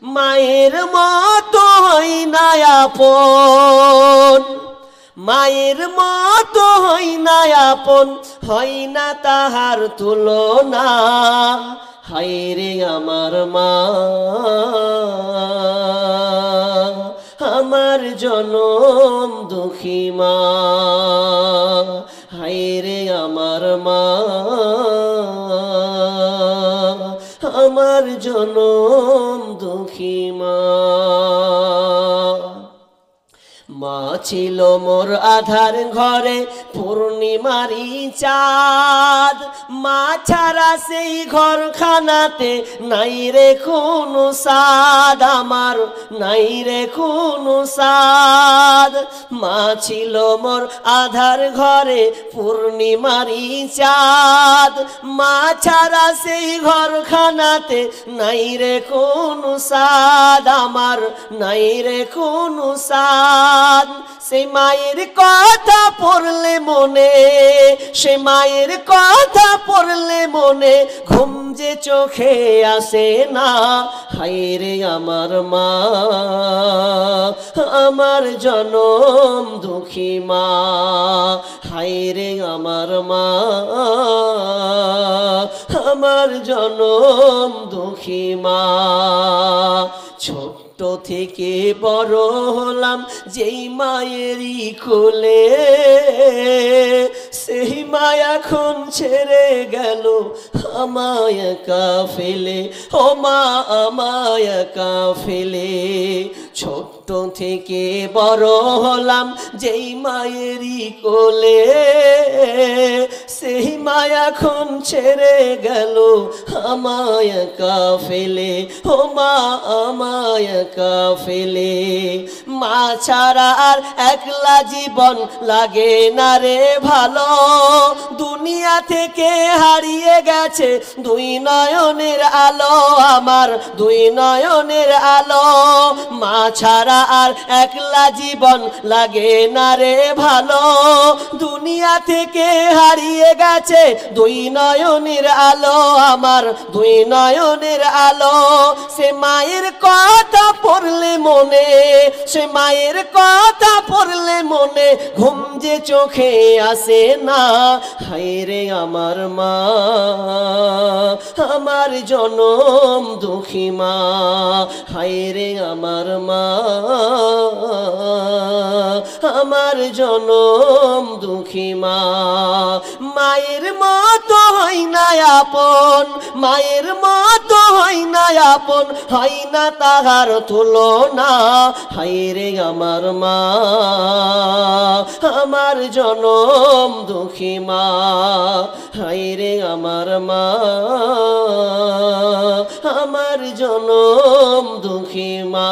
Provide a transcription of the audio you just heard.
মায়ের মতো হই না আপন, মায়ের মতো হই না আপন, হয় না তাহার তুলনা। হায়রে আমার মা, আমার জনম দুঃখী মা। হায়রে আমার মা, আমার জনম দুঃখী মা। মা ছিল মোর আধার ঘরে পূর্ণিমারি চাঁদ, মা ছাড়া সেই ঘরখানাতে নাই রে কোনো সাদ, আমার নাই রে কোনো সাদ। মা ছিল মোর আধার ঘরে পূর্ণিমারি চাঁদ, মা ছাড়া সেই ঘরখানাতে নাই রে কোনো সাদ, আমার নাই রে কোনো সাদ। সে মায়ের কথা পড়লে মনে, সে মায়ের কথা পড়লে মনে, ঘুম যে চোখে আসে না। হায়রে আমার মা, আমার জনম দুঃখী মা। হায়রে আমার মা, আমার জনম দুঃখী মা। ছোট্ট থেকে বড় হলাম যেই মায়েরই কোলে, সেই মা এখন ছেড়ে গেল আমায় একা ফেলে। ও মা আমায় একা ফেলে। ছোট্ট থেকে বড় হলাম যেই মায়েরই কোলে, সেই মা এখন ছেড়ে গেল আমায় একা ফেলে। ও মা আমায় একা ফেলে। মা ছাড়া আর একলা জীবন লাগে না রে ভালো, দুনিয়া থেকে হারিয়ে গেছে দুই নয়নের আলো, আমার দুই নয়নের আলো। মা ছাড়া আর একলা জীবন লাগে না রে ভালো, দুনিয়া থেকে হারিয়ে গেছে দুই নয়নের আলো, আমার দুই নয়নের আলো। সে মায়ের কথা পড়লে মনে, সে মায়ের কথা পড়লে মনে, ঘুম যে চোখে আসে না। হায়রে আমার মা, আমার জনম দুঃখী মা। হায়রে আমার মা, আমার জনম দুঃখী মা। মায়ের মতো হয় না আপন, মায়ের মতো হয় না আপন, হয় না তাহার তুলনা। হায়রে আমার মা, আমার জনম দুঃখী মা। হায়রে আমার মা, আমার জনম দুঃখী মা।